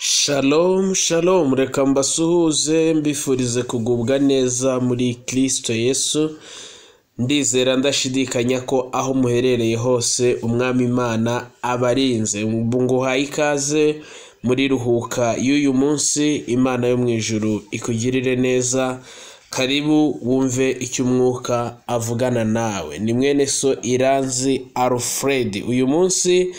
Shalom, shalom, reka mbasuhuze mbifurize kugubwa neza muri Kristo Yesu. Ndizera ndashidikanya ko aho muherereye hose umwami Imana abarinze. Nguhaye ikaze muri ruhuka y'uyu munsi. Imana yo mu ijuru ikugirire neza. Karibu wumve icyo umwuka avugana nawe. Ni mwene so Iranzi Alfred. Uyu munsi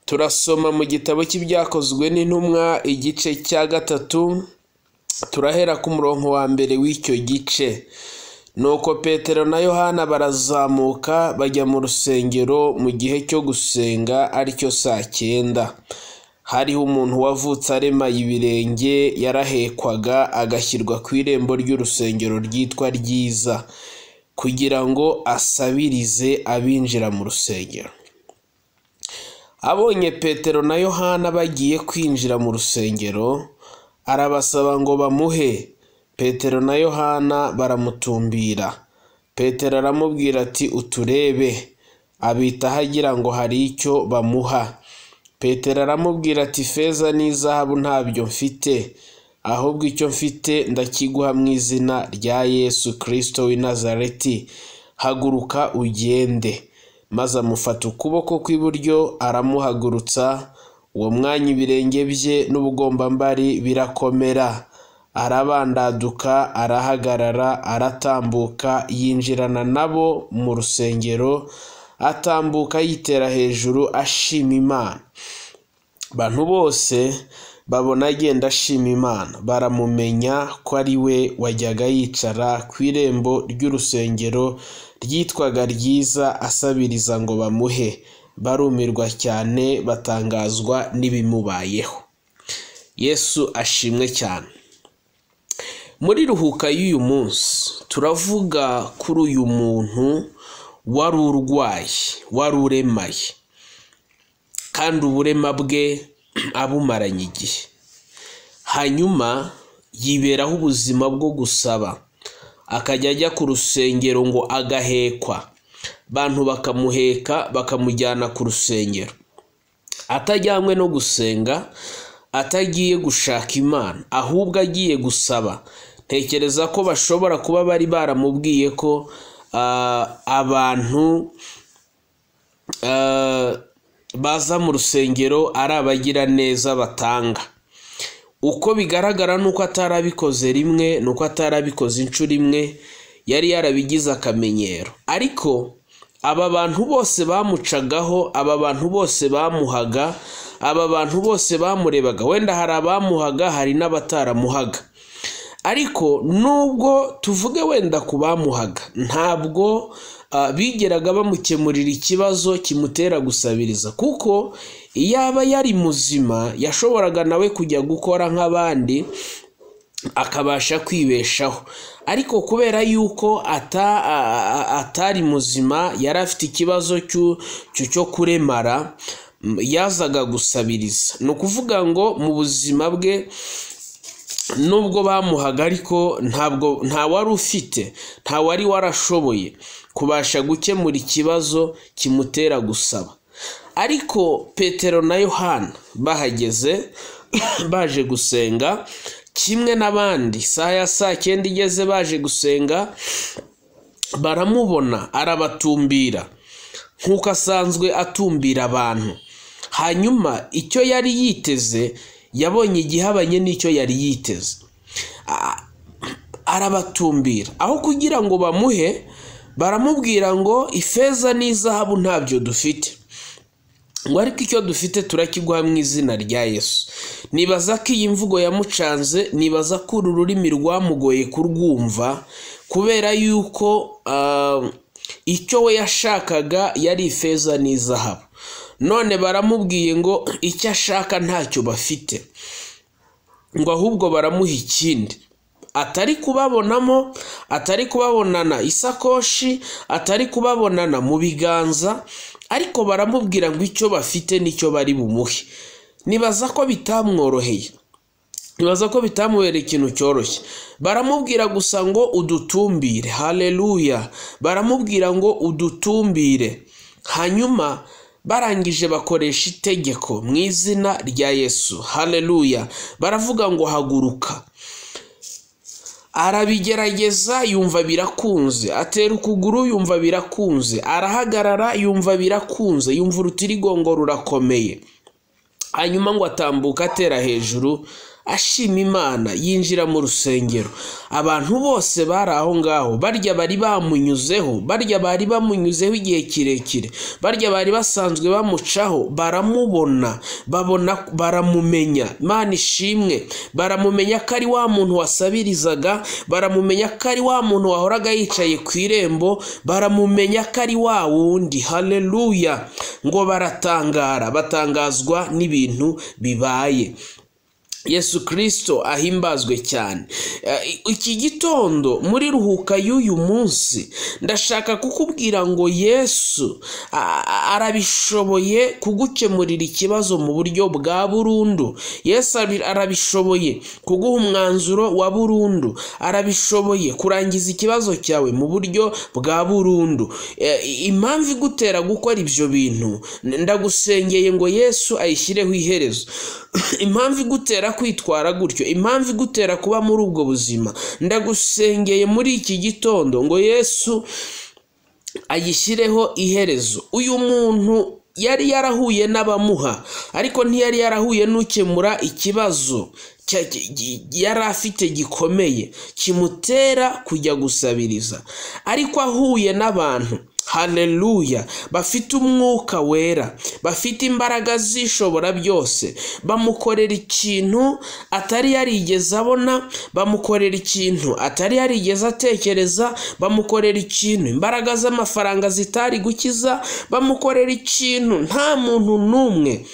turasoma mu gitabo cy'ibyakozwe n'intumwa igice cya 3. Turahera ku murongo wa mbere w'icyo gice. Nuko Petero na Yohana barazamuka bajya mu rusengero mu gihe cyo gusenga aricyo saa 9. Hariho umuntu wavutse aremaye ibirenge, yarahekwaga agashyirwa ku irembo ry'urusengero ryitwa Ryiza kugira ngo asabirize abinjira mu rusengero. Abonye Petero na Yohana bagiye kwinjira mu rusengero, arabasaba ngo bamuhe. Petero na Yohana baramutumbira. Petero aramubwira ati uturebe. Abitaho agira ngo hari icyo bamuha. Petero aramubwira ati feza n'izahabu ntabyo mfite, ahubwo icyo mfite ndakiguha mu izina rya Yesu Kristo w'i Nazareti. Haguruka ugende. Maze amufata ukuboko kw'iburyo aramuhagurutsa. Uwo mwanya ibirenge bye n'ubugombambari birakomera. Arabandaduka, arahagarara, aratambuka, yinjirana nabo mu rusengero, atambuka yitera hejuru ashima Imana. Abantu bose babona agenda ashima Imana, baramumenya ko ari we wajyaga yicara ku irembo ry'urusengero ryitwaga Ryiza asabiriza ngo bamuhe. Barumirwa cyane, batangazwa n'ibimubayeho. Yesu ashimwe cyane. Muri ruhuka y'uyu munsi turavuga kuri uyu muntu wari urwaye, wari uremaye, kandi uburema bwe abumaranye igihe. Hanyuma yiberaho ubuzima bwo gusaba, akajya ajya ku rusengero ngo agahekwa. Abantu bakamuheka bakamujyana ku rusengero, atajyanywe no gusenga, atagiye gushaka Imana, ahubwo agiye gusaba. Tekereza ko bashobora kuba bari baramubwiye ko abantu baza mu rusengero ari abagira neza batanga. Uko bigaragara nuko atarabikoze rimwe, nuko atarabikoze inshuro imwe, yari yarabigize akamenyero. Ariko aba bantu bose bamucagaho, aba bantu bose bamuhaga, aba bantu bose bamurebaga. Wenda hari abamuhaga, hari n'abataramuhaga. Ariko nubwo tuvuge wenda ku bamuhaga, ntabwo bigeraga bamukemurira ikibazo kimutera gusabiriza, kuko iyaba yari muzima yashoboraga nawe kujya gukora nk'abandi akabasha kwibeshaho. Ariko kubera yuko atari muzima, yari afite ikibazo cyo kuremara, yazaga gusabiriza. Ni ukuvuga ngo mu buzima bwe nubwo bamuhaga, ariko nta wari ufite, nta wari warashoboye kubasha gukemura ikibazo kimutera gusaba. Ariko Petero na Yohana bahageze baje gusenga kimwe n'abandi. Saa ya saa 9 igeze baje gusenga, baramubona arabatumbira nk'uko asanzwe atumbira abantu. Hanyuma icyo yari yiteze yabonye igihabanye n'icyo yari yiteze. Arabatumbira, aho kugira ngo bamuhe baramubwira ngo ifeza n'izahabu ntabyo dufite, ngo ariko icyo dufite turakiguha mu izina rya Yesu. Nibaza ko iyi mvugo yamucanze, nibaza ko uru rurimi rwamugoye kurwumva, kubera yuko icyo we yashakaga yari ifeza n'izahabu. None baramubwiye ngo icyo ashaka ntacyo bafite, ngo ahubwo baramuha ikindi atari kubabonamo, atari kubabonana isakoshi, atari kubabonana mu biganza, ariko baramubwira ngo icyo bafite nicyo bari bumuhe. Nibaza ko bitamworoheye, nibaza ko bitamubereye ikintu cyoroshye. Baramubwira gusa ngo udutumbire. Haleluya. Baramubwira ngo udutumbire. Hanyuma barangije bakoresha itegeko mu izina rya Yesu. Haleluya. Baravuga ngo haguruka. Arabigerageza yumva birakunze, atera ukuguru yumva birakunze, arahagarara yumva birakunze, yumva urutirigongo rurakomeye. Hanyuma ngo atambuka atera hejuru ashima Imana, yinjira mu rusengero. Abantu bose bari aho ngaho, barya bari bamunyuzeho igihe kirekire, barya bari basanzwe bamucaho, baramubona, baramumenya. Imana ishimwe, baramumenya ko ari wa muntu wasabirizaga, baramumenya ko ari wa muntu wahoraga yicaye ku irembo, baramumenya ko ari wa wundi. Haleluya. Ngo baratangara, batangazwa n'ibintu bibaye. Yesu Kristo ahimbazwe cyane. Iki gitondo muri ruhuka y'uyu munsi ndashaka kukubwira ngo Yesu arabishoboye kugukemurira ikibazo mu buryo bwa burundu. Yesu arabishoboye kuguha umwanzuro wa burundu, arabishoboye kurangiza ikibazo cyawe mu buryo bwa burundu. Impamvu igutera gukora ibyo bintu, ndagusengeye ngo Yesu ayishyireho iherezo. Impamvu igutera kwitwara gutyo, impamvu igutera kuba muri ubwo buzima, ndagusengeye muri iki gitondo ngo Yesu ayishyireho iherezo. Uyu muntu yari yarahuye n'abamuha, ariko ntiyari yarahuye n'ukemura ikibazo yari afite gikomeye kimutera kujya gusabiriza, ariko ahuye n'abantu, haleluya, bafite umwuka wera, bafite imbaraga zishobora byose, bamukorera ikintu atari yarigeze abona, bamukorera ikintu atari yarigeze atekereza, bamukorera ikintu imbaraga z'amafaranga zitari gukiza, bamukorera ikintu nta muntu n'umwe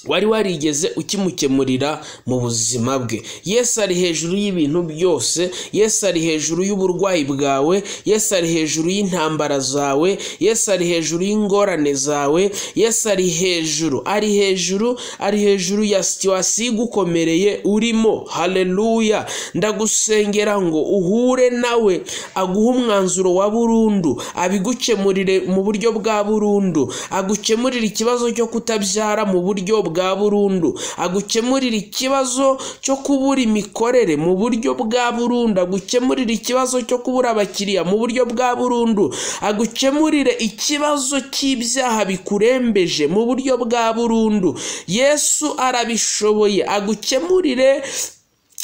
wari warigeze ukimukemurira mu buzima bwe. Yesu ari hejuru y'ibintu byose, Yesu ari hejuru y'uburwayi bwawe, Yesu ari hejuru y'intambara zawe, Yesu ari hejuru y'ingorane zawe, Yesu ari hejuru ya situwasiyo igukomereye urimo. Haleluya. Ndagusengera ngo uhure nawe, aguhe umwanzuro wa burundu, abigukemurire mu buryo bwa burundu, agukemurire ikibazo cyo kutabyara mu buryo bwa burundu, agukemurira ikibazo cyo kubura imikorere mu buryo bwa burundu, agukemurira ikibazo cyo kubura abakiriya mu buryo bwa burundu, agukemurire ikibazo cy'ibyaha bikurembeje mu buryo bwa burundu. Yesu arabishoboye, agukemurire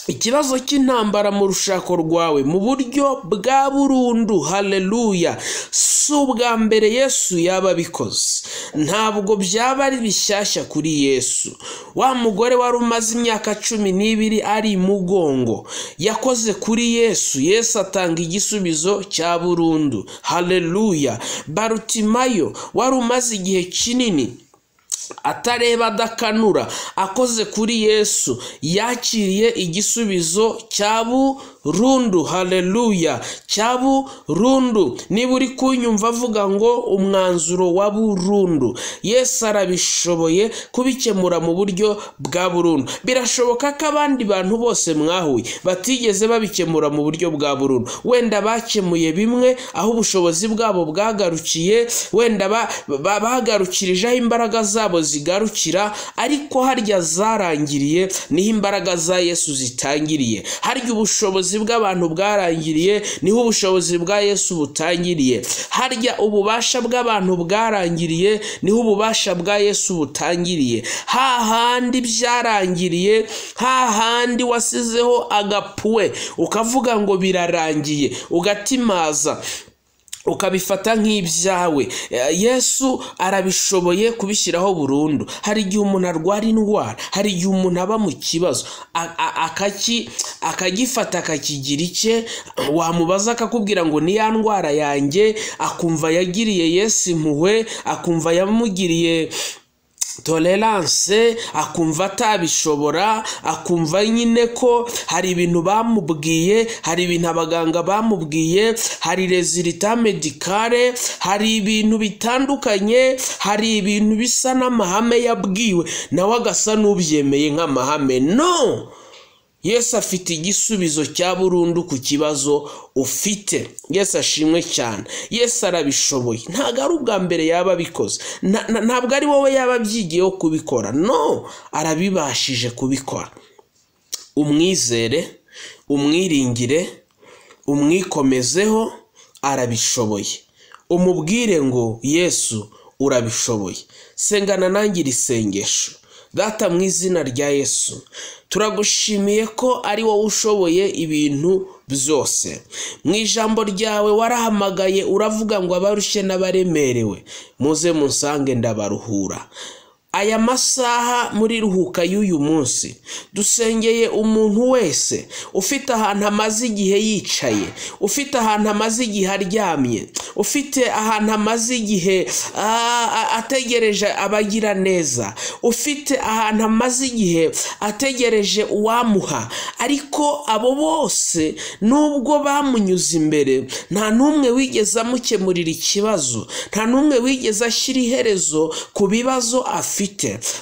ikibazo cy'intambara mu rushako rwawe mu buryo bwa burundu. Haleluya. Si ubwa mbere Yesu yaba abikoze, ntabwo byaba ari bishyashya kuri Yesu. Wa mugore wari umaze imyaka 12 ari imugongo yakoze kuri Yesu, Yesu atanga igisubizo cya burundu. Haleluya. Barutimayo wari umaze igihe kinini atareba adakanura, akoze kuri Yesu, yakiriye igisubizo cya burundu. Haleluya. Cya burundu. Niba uri kunyumva avuga ngo umwanzuro wa burundu, Yesu arabishoboye kubikemura mu buryo bwa burundu. Birashoboka ko abandi bantu bose mwahuye batigeze babikemura mu buryo bwa burundu. Wenda bakemuye bimwe aho ubushobozi bwabo bwagarukiye, wenda bagarukirijeho imbaraga zabo zigarukira, ariko harya zarangiriye niho imbaraga za Yesu zitangiriye. Harya ubushobozi bw'abantu bwarangiriye niho ubushobozi bwa Yesu butangiriye. Harya ububasha bw'abantu bwarangiriye niho ububasha bwa Yesu butangiriye. Hahandi byarangiriye, hahandi wasizeho agapuwe ukavuga ngo birarangiye, ugatimaza ukabifata nk'ibyawe. Yesu arabishoboye kubishyiraho burundu. Hari igihe umuntu arwara indwara, hari igihe umuntu aba mu kibazo akagifata akakigira icye, wamubaza akakubwira ngo ni ya ndwara yanjye, akumva yagiriye Yesu impuhwe, akumva yamugiriye tolerance, akumva atabishobora, akumva nyine ko hari ibintu bamubwiye, hari ibintu abaganga bamubwiye, hari resultat medicale, hari ibintu bitandukanye, hari ibintu bisa n'amahame yabwiwe, nawe agasa n'ubyemeye nk'amahame. No, Yesu afite igisubizo cya burundu ku kibazo ufite. Yesu ashimwe cyane. Yesu arabishoboye. Ntabwo ari ubwa mbere yaba abikoze, ntabwo ari wowe yaba abyigiyeho kubikora, no, arabibashije kubikora. Umwizere, umwiringire, umwikomezeho, arabishoboye. Umubwire ngo Yesu urabishoboye. Sengana nanjye iri sengesho. Data, mu izina rya Yesu, turagushimiye ko ari wowe ushoboye ibintu byose. Mu ijambo ryawe warahamagaye uravuga ngo abarushye n'abaremerewe muze munsange ndabaruhura. Aya masaha muri ruhuka y'uyu munsi dusengeye umuntu wese ufite ahantu amaze igihe yicaye, ufite ahantu amaze igihe aryamye, ufite ahantu amaze igihe ategereje abagira neza, ufite ahantu amaze igihe ategereje uwamuha, ariko abo bose nubwo bamunyuze imbere nta n'umwe wigeze amukemurira ikibazo, nta n'umwe wigeze ashyira iherezo ku bibazo afite.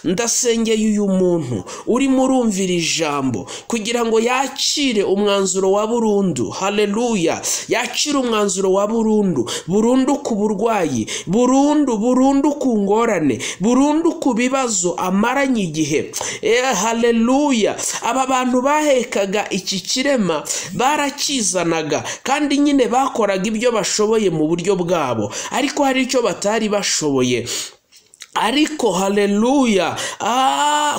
Ndasengeye uyu muntu urimo urumvira ijambo kugira ngo yakire umwanzuro wa burundu. Haleluya. Yakire umwanzuro wa burundu, burundu ku burwayi, burundu ku ngorane, burundu ku bibazo amaranye igihe. Haleluya. Aba bantu bahekaga iki kirema barakizanaga kandi nyine bakoraga ibyo bashoboye mu buryo bwabo, ariko hari icyo batari bashoboye. Ariko haleluya,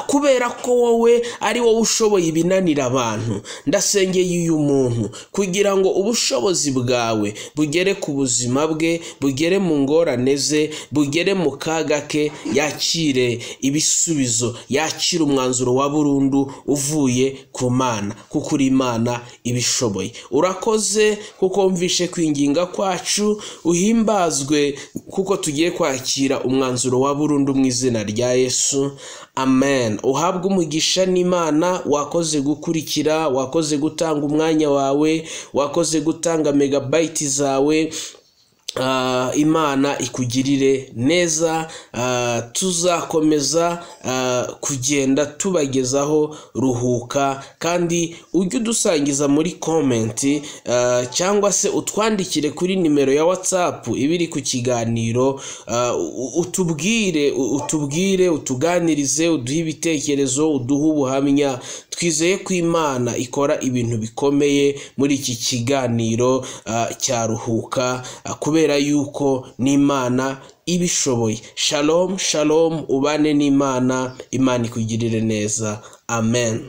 kubera ko wowe ari wowe ushoboye ibinanira abantu, ndasengeye uyu muntu kugira ngo ubushobozi bwawe bugere ku buzima bwe, bugere mu ngorane ze, bugere mu kaga ke, yakire ibisubizo, yakire umwanzuro wa burundu uvuye ku Mana, kuko uri Imana ibishoboye. Urakoze kuko wumvishe kwinginga kwacu, uhimbazwe kuko tugiye kwakira umwanzuro wa burundu mu izina rya Yesu. Amen. Uhabwe umugisha n'Imana. Wakoze gukurikira, wakoze gutanga umwanya wawe, wakoze gutanga megabyte zawe. Imana ikugirire neza. Tuzakomeza kugenda tubagezaho ruhuka, kandi ujye udusangiza muri comment cyangwa se utwandikire kuri nimero ya WhatsApp ibiri ku kiganiro. Utubwire, utuganirize, uduhe ibitekerezo, uduhe ubuhamya. Twizeye ko Imana ikora ibintu bikomeye muri iki kiganiro cya ruhuka, kubera yuko n'Imana ibishoboye. Shalom, shalom, ubane n'Imana, Imana ikugirire neza. Amen.